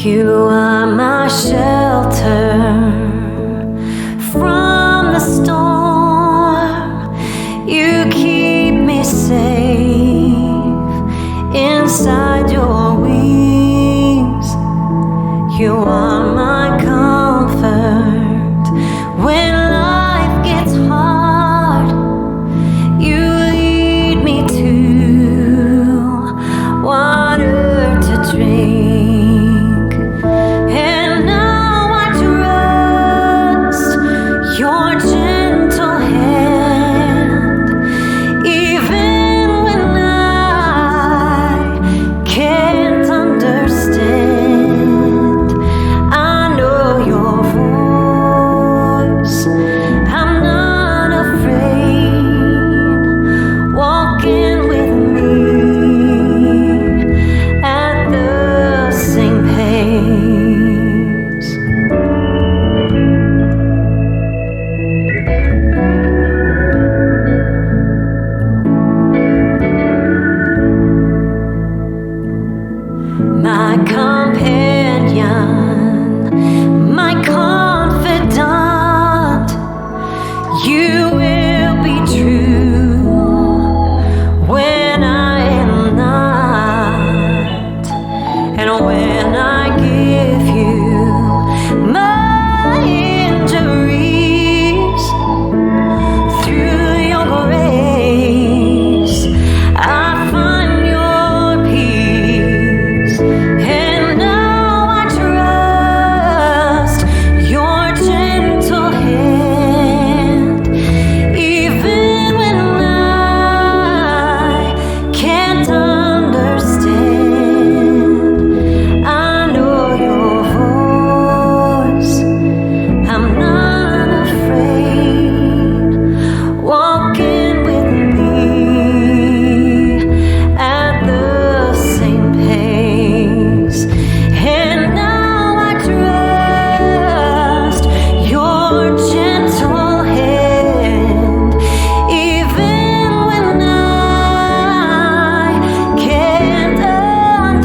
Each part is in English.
You are my shelter from the storm. You keep me safe inside your wings. You are my comfort when life gets hard. You lead me to water to drink. Your gentle hand, even when I can't understand. I know your voice. I'm not afraid. Walking with me at the same pace. My companion, my confidant, you will be true when I am not, and when I give you my injuries. Through your grace I find your peace. And now I trust your gentle hand, even when I can't understand. I know your voice. I'm not afraid. Walking with me at the same pace. And now I trust your gentle hand, even when I can't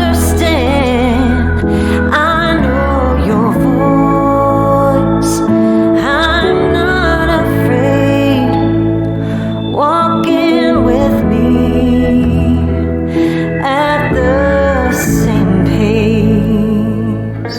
understand. I know your voice. I'm not afraid. Walking with me at the same pace.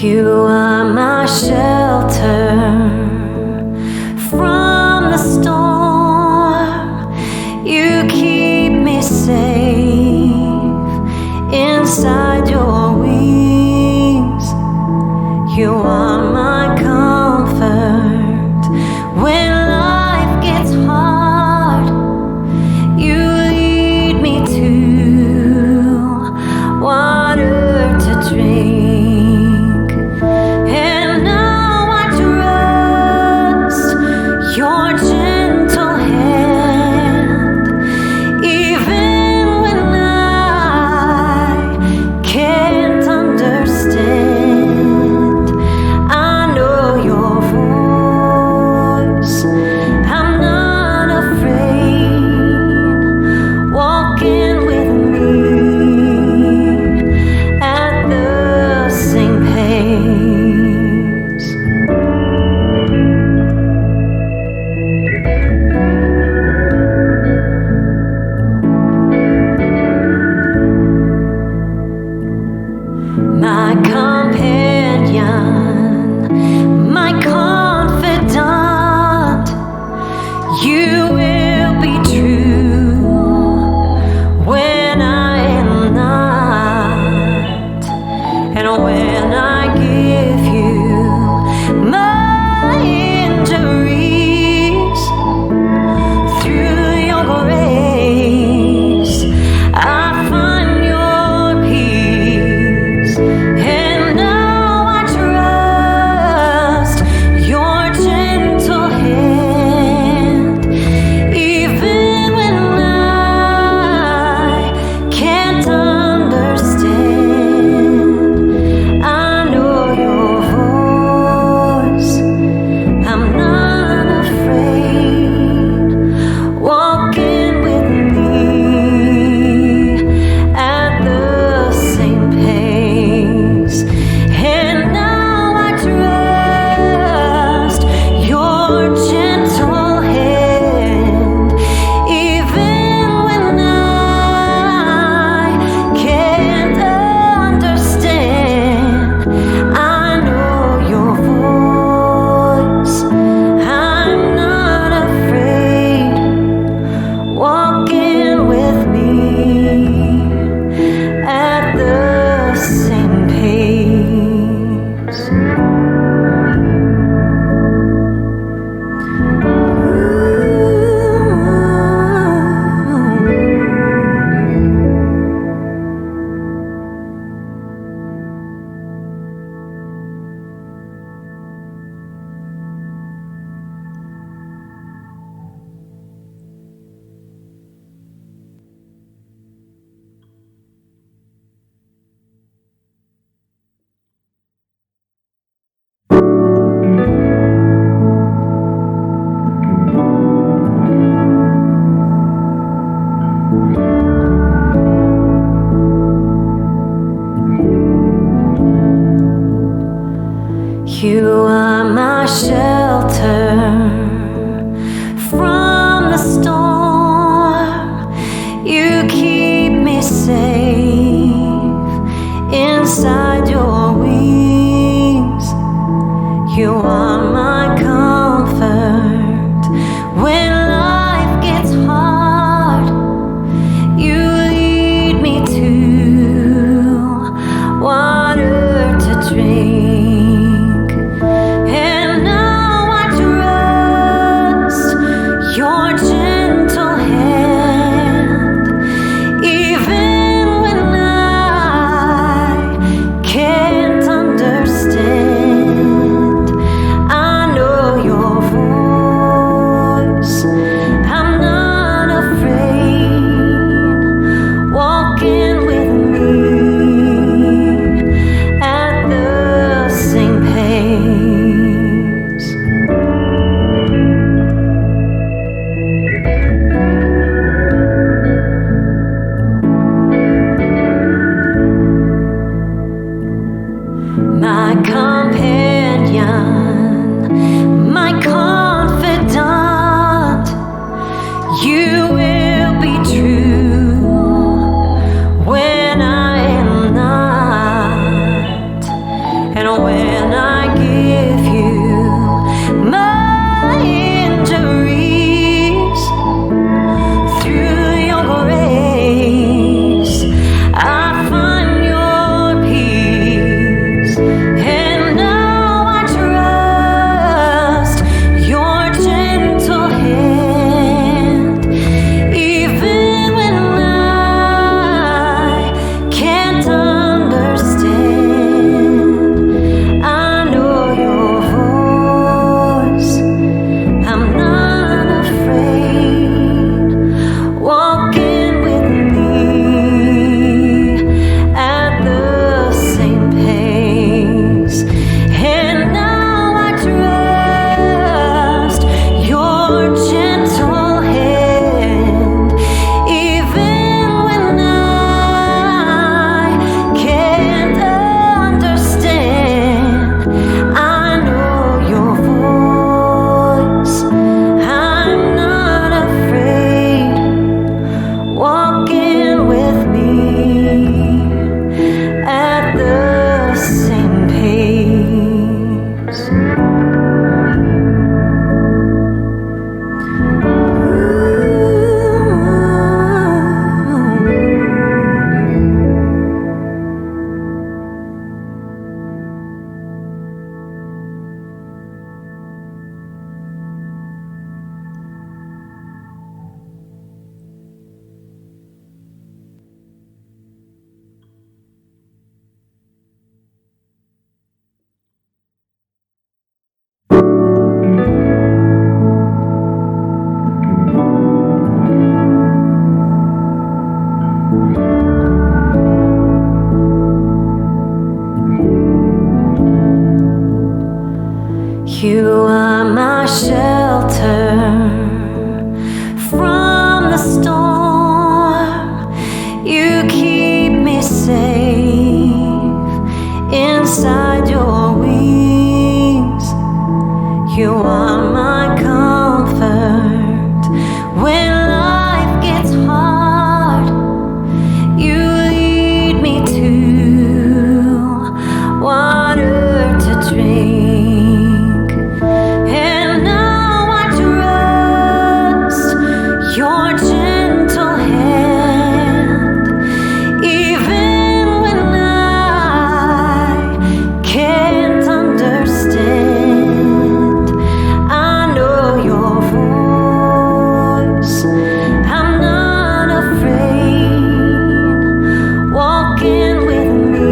You are my shelter from the storm. You keep me safe inside your wings. You are my comfort when life gets hard. You lead me to water to drink. And now I trust your gentle hand, even when I can't understand. I know your voice. I'm not afraid. Walking with me at the same pace. My companion, my confidant, you will be true when I am not, and when I give you my injuries, through your grace, I find your peace. And now I trust your gentle hand, even when I can't understand. I know your voice, I'm not afraid. Walking with me at the same pace. And now I trust your gentle hand, even when I can't understand. I know your voice, I'm not afraid. Walking with me at the same pace. You are my shelter from the storm. You keep me safe inside your wings. You are my comfort when life gets hard. You lead me to water to drink. And now I trust your gentle hand, even when I can't understand. I know your voice, I'm not afraid. Walking with me at the same pace. My companion, my confidant, you will be true when I am not. And when I give you my injuries, through your grace, I find your peace. And now I trust You are my shelter from the storm. You keep me safe inside your wings. You are my comfort when life gets hard. You lead me to water to drink, and now I trust your gentle hand, even when I can't understand. I know your voice. I'm not afraid. Walking with me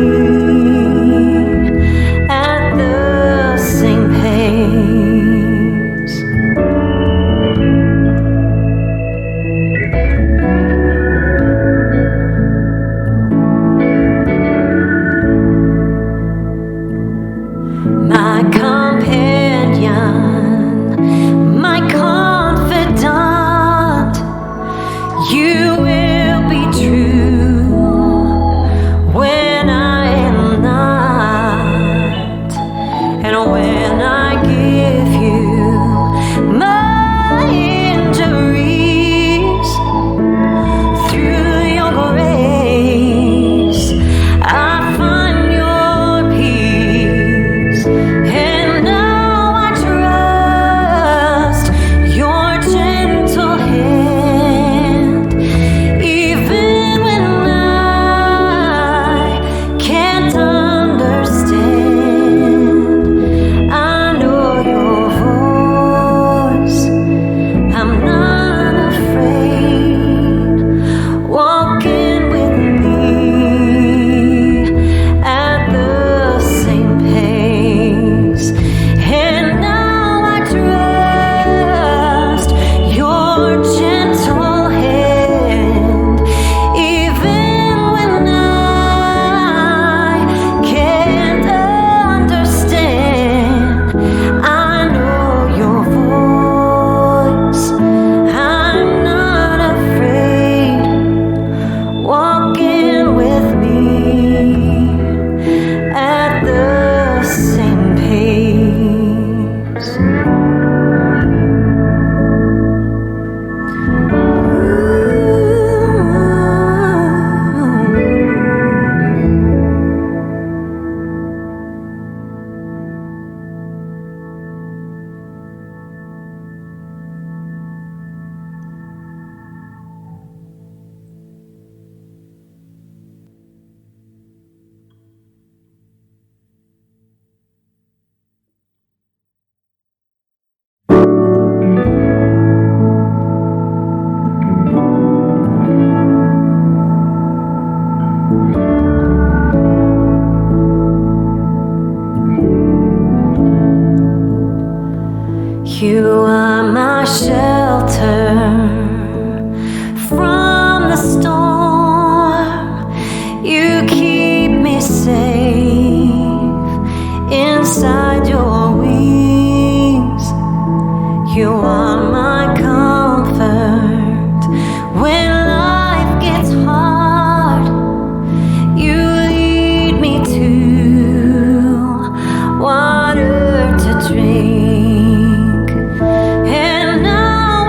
at the same pace. My companion, my confidant, you will be true when I am not, and when I give you my injuries. Through your grace, I find your peace, and now I trust your gentle hand, even when I can't understand. I know your voice. I'm not afraid. Walking with me at the same pace, and now I trust your gentle hand, even when I can't understand. I know your voice. I'm not afraid. Walking with me at the same pace. You are my shelter from the storm. You keep me safe inside your wings. You are my comfort when life gets hard. You lead me to water to drink, and now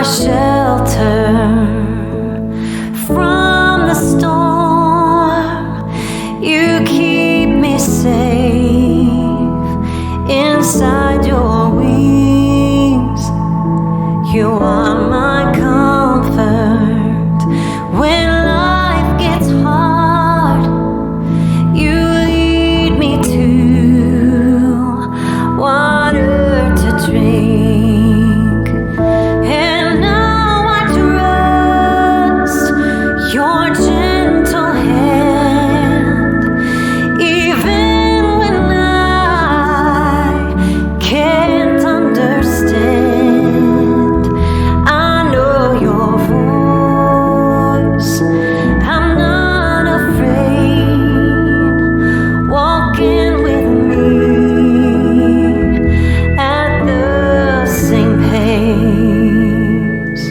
shelter from the storm. You keep me safe inside your wings. You are my comfort when life gets hard. You lead me to water to drink, and now I trust your gentle hand, even when I can't understand. I know your voice. I'm not afraid. Walking with me at the same pace.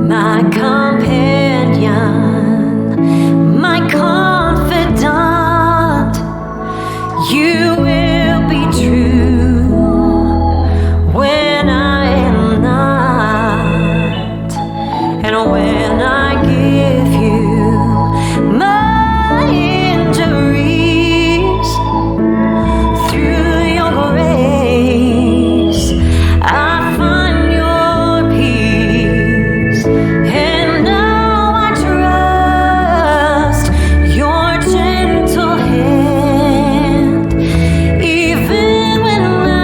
My companion, my confidant, you will be true when I am not, and when I give you my injuries. Through your grace, I find your peace, and now I trust your gentle hand, even when I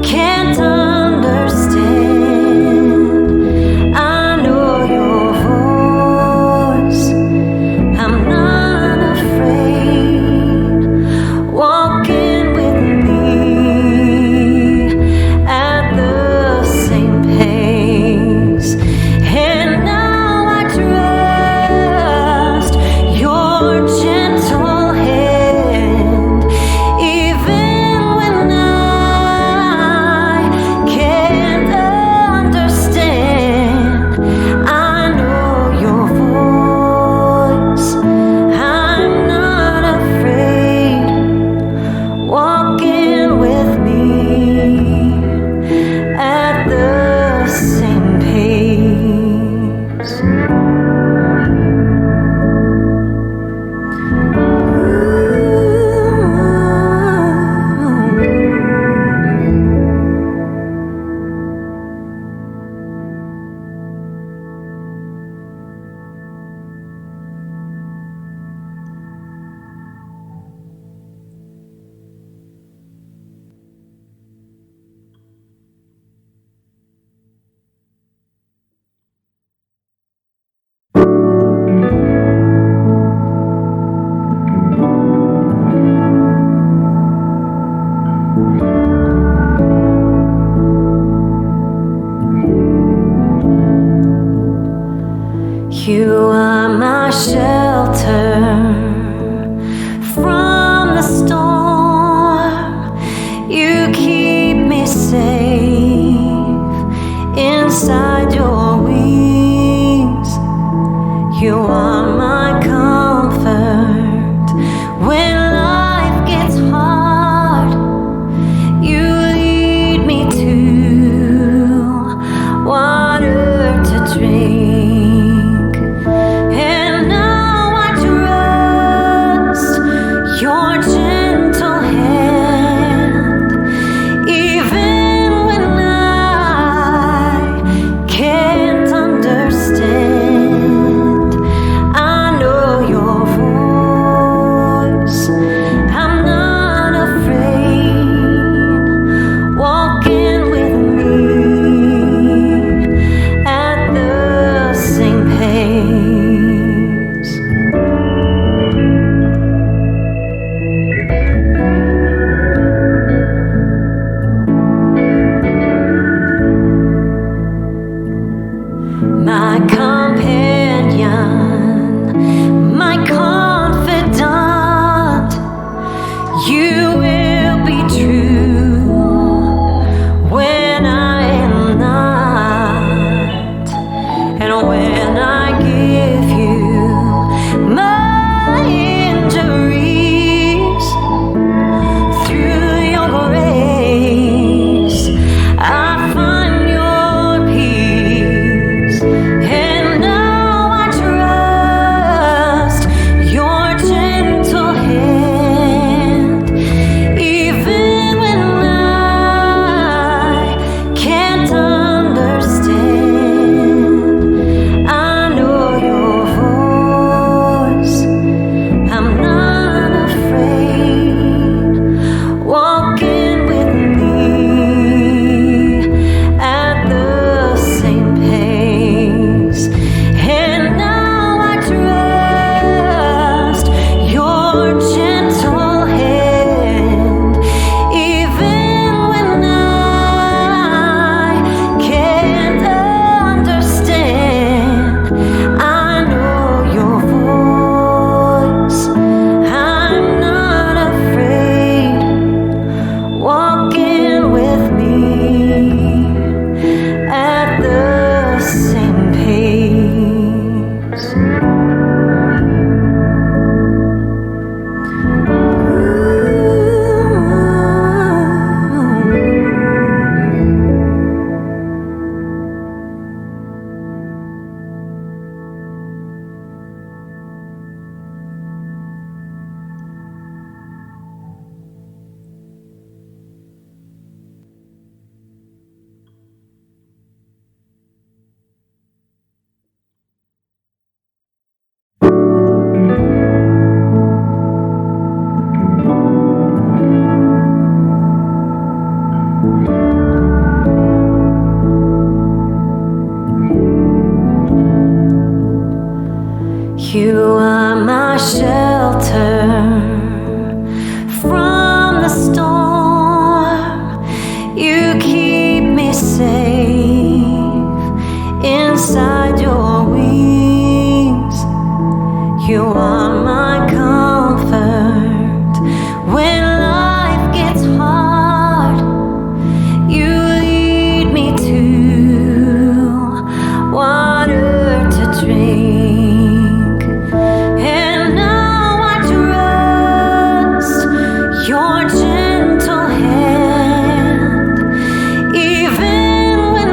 can't understand. I know your voice. I'm not afraid. Walking with me at the same pace, and now I trust your gentle hand, even when I can't understand. I know your voice. I'm not afraid. Walking with me at the same pace. You are my shelter from the storm. You keep me safe inside your wings. You are my comfort when life gets hard. You lead me to water to drink, and now I trust your gentle hand, even when I You keep me safe inside your wings. You are my comfort when life gets hard. You lead me to water to drink, and now I trust your gentle hand, even when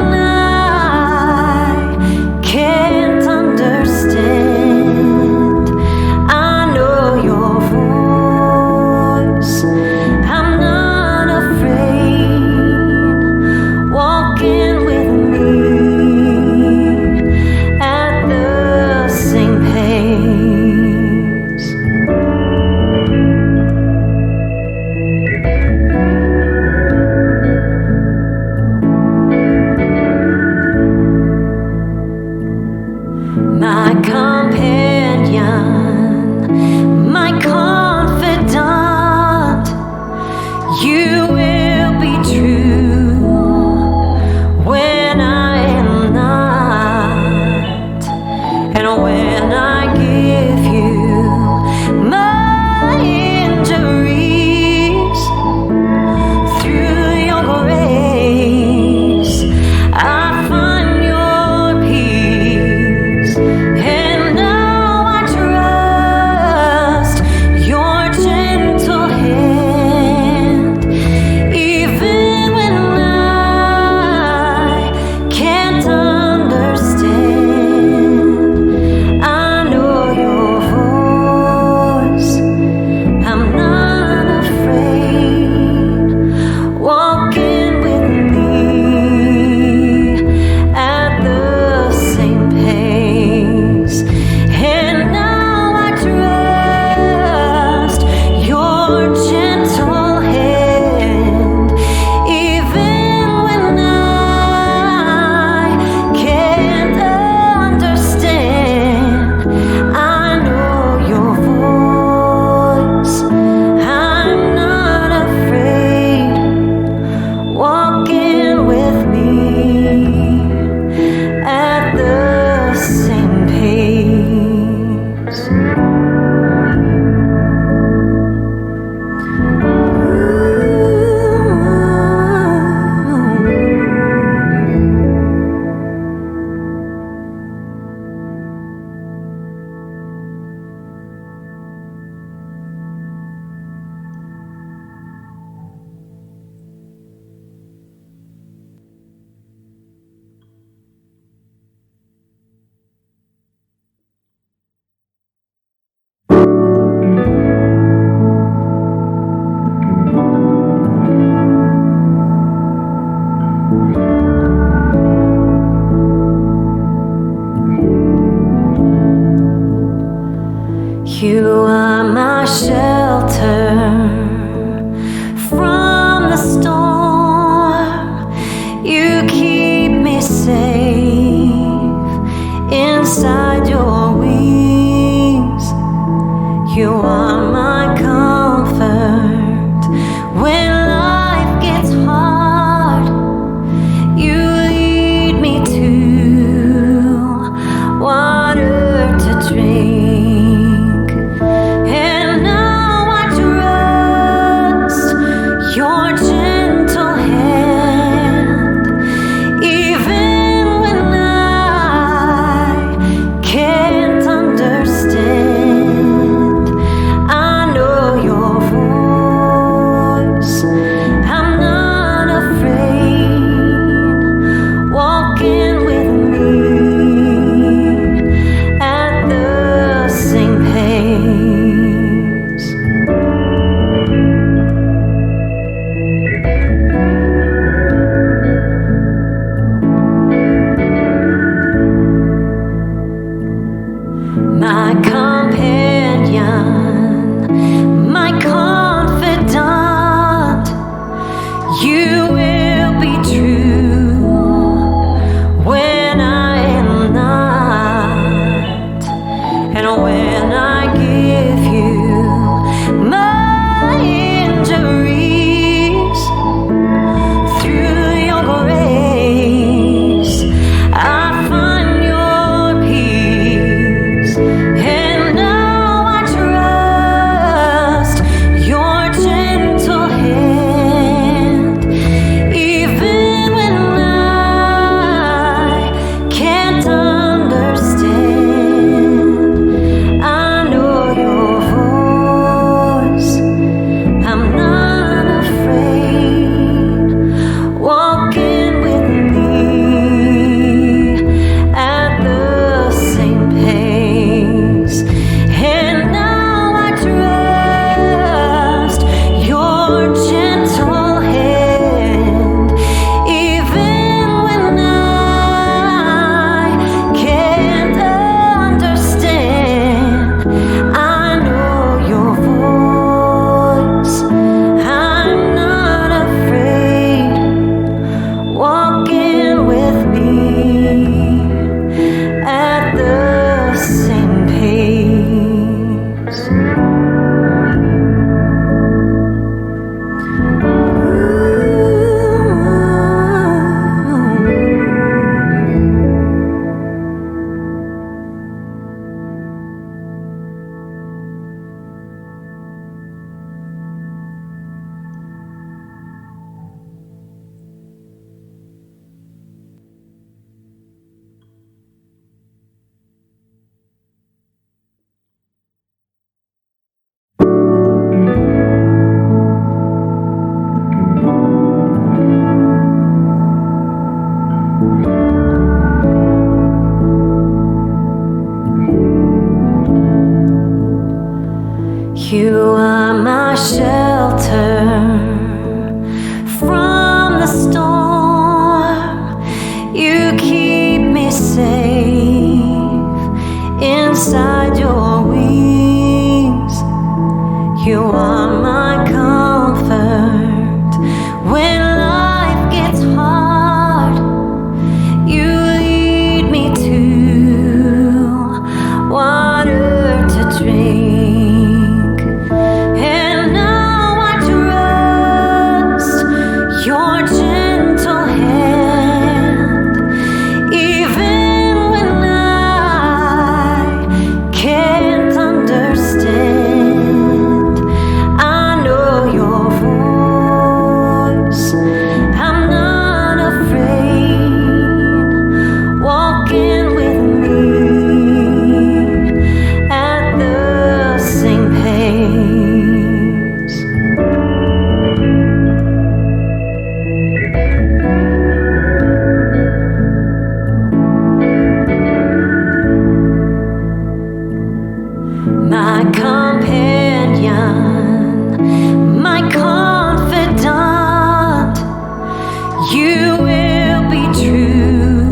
You will be true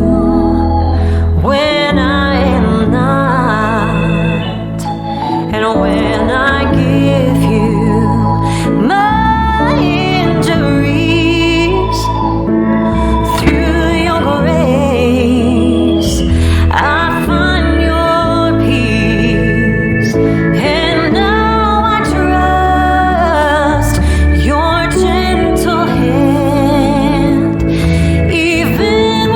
when I am not, and when I give you my injuries. Through your grace, I find your peace, and now I trust your gentle hand, even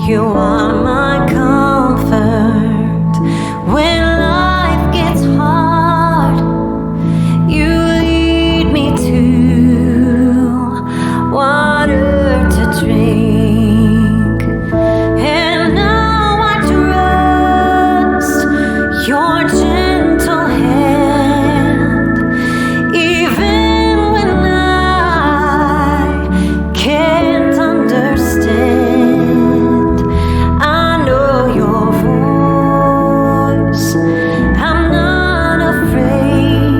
You are my comfort when life gets hard. You lead me to water to drink, and now I trust your gentle hand, even when I can't understand. I know your voice. I'm not afraid.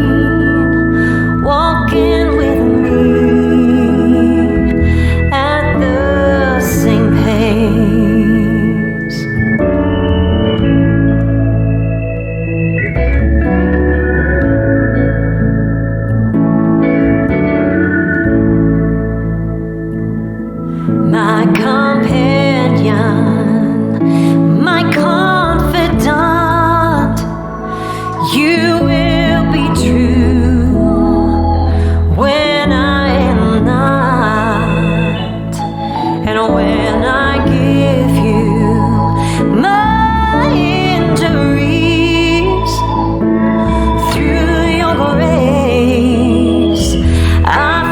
Walking with me at the same pace. My companion, my confidant, you will be true when I am not, and when I give you my injuries. Through your grace, I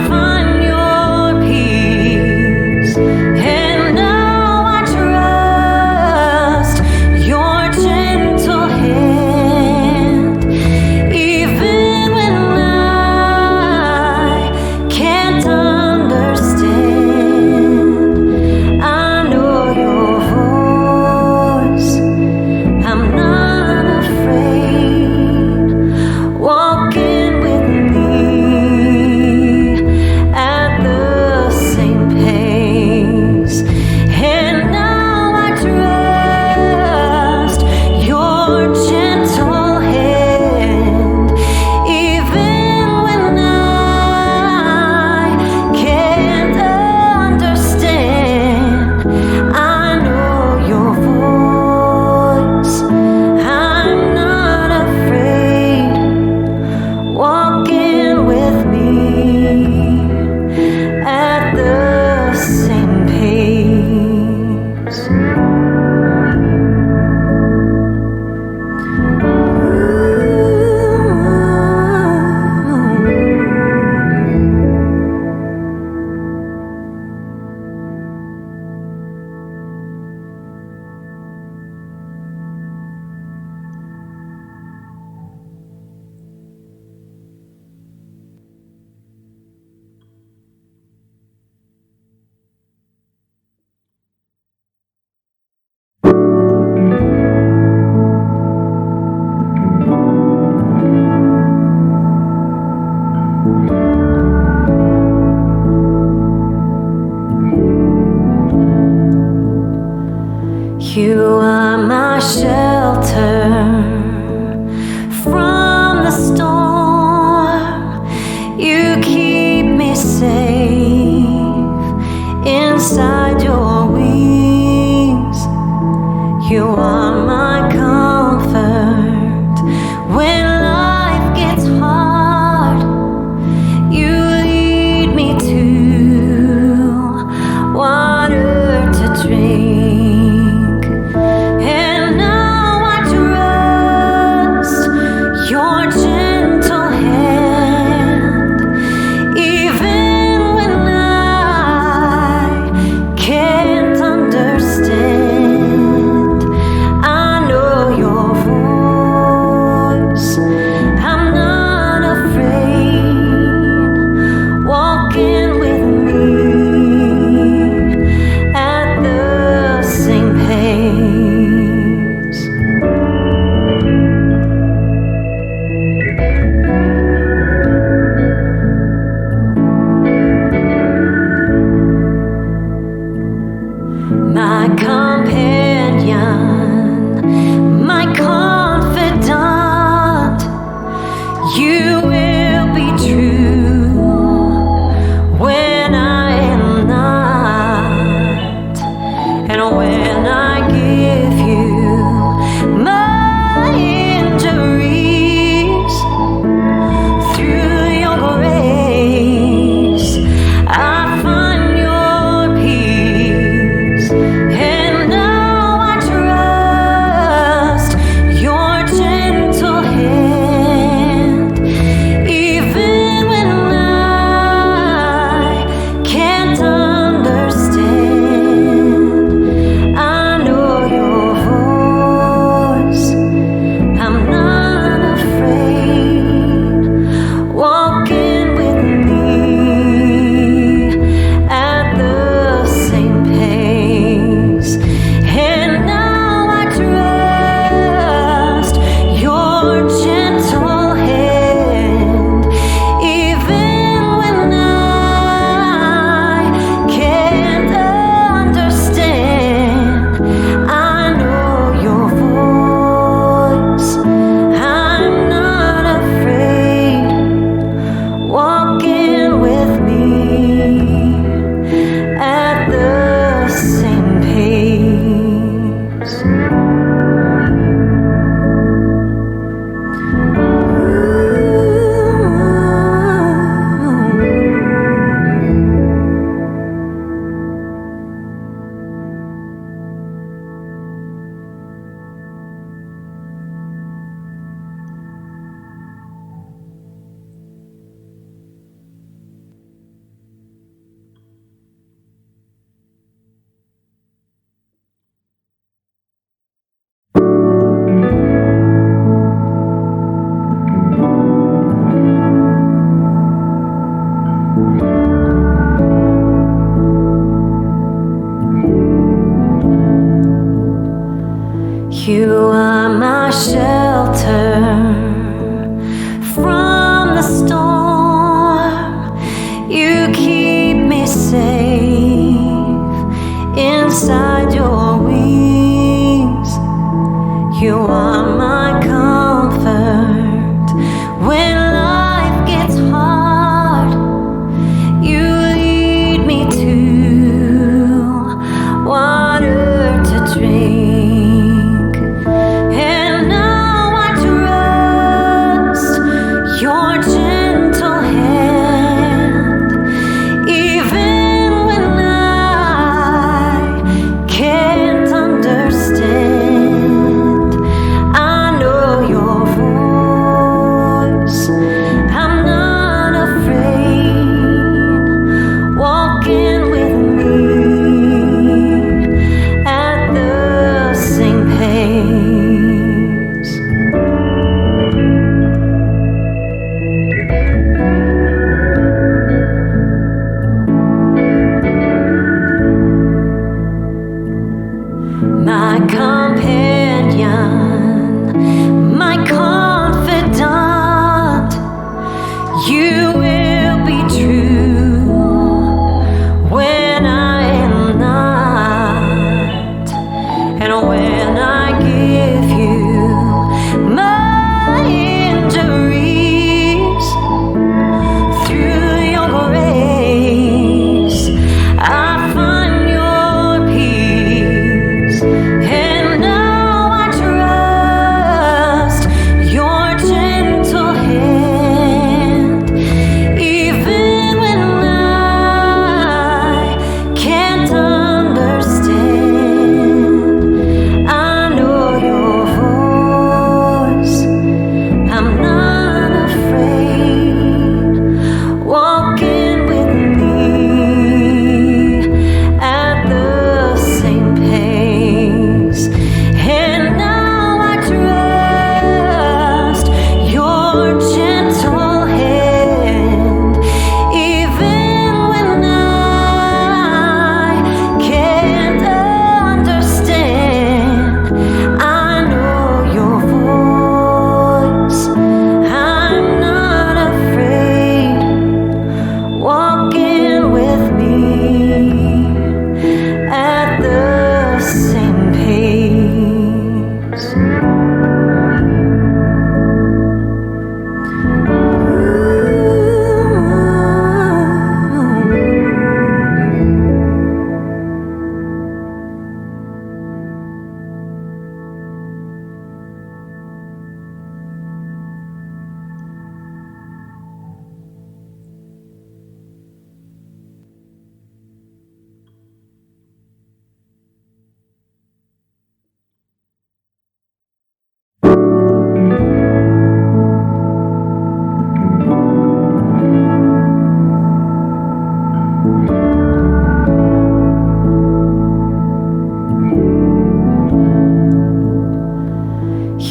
find your peace, and now I trust your gentle hand, even when I can't understand. I know your voice. I'm not afraid. Walking with me at the same pace, and now I trust your gentle hand, even when I can't understand. I know your voice. I'm not afraid. Walking with me at the same pace. You are my shelter from the storm. You keep me safe inside your wings. You are my comfort when life gets hard. You lead me to water to drink, and now I trust your gentle hand, even when I can't understand. You are my shelter from the storm. You keep me safe inside your wings. You are my comfort when life gets hard. You lead me to water to drink, and now I trust your gentle hand, even when I can't understand. I know your voice. I'm not afraid. Walking with me at the same pace. My companion, my confidant, you will be true when I am not, and when I give you my injuries. Through your grace, I find your peace, and now I trust your gentle hand, even when I can't understand. I know your voice. I'm not afraid. Walking with me at the same pace, and now I trust your gentle hand, even when I can't understand. I know your voice. I'm not afraid. Walking with me at the same pace.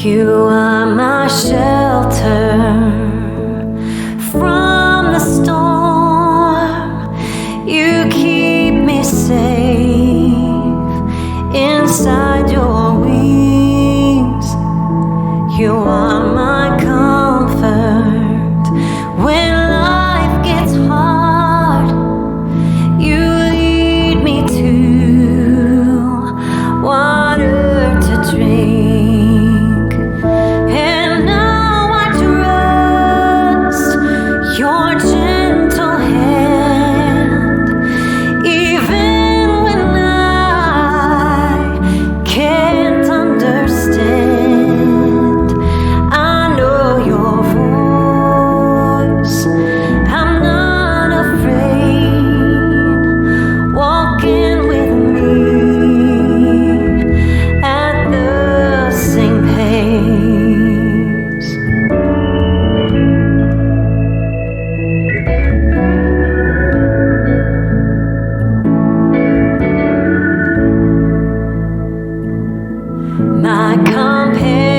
You are my shelter from the storm. You keep me safe inside your wings. You are my comfort when life gets hard. You lead me to water to drink, and now I trust your gentle hand, even when I can't understand. I know your voice. I'm not afraid. Walking with me at the same pace. My companion,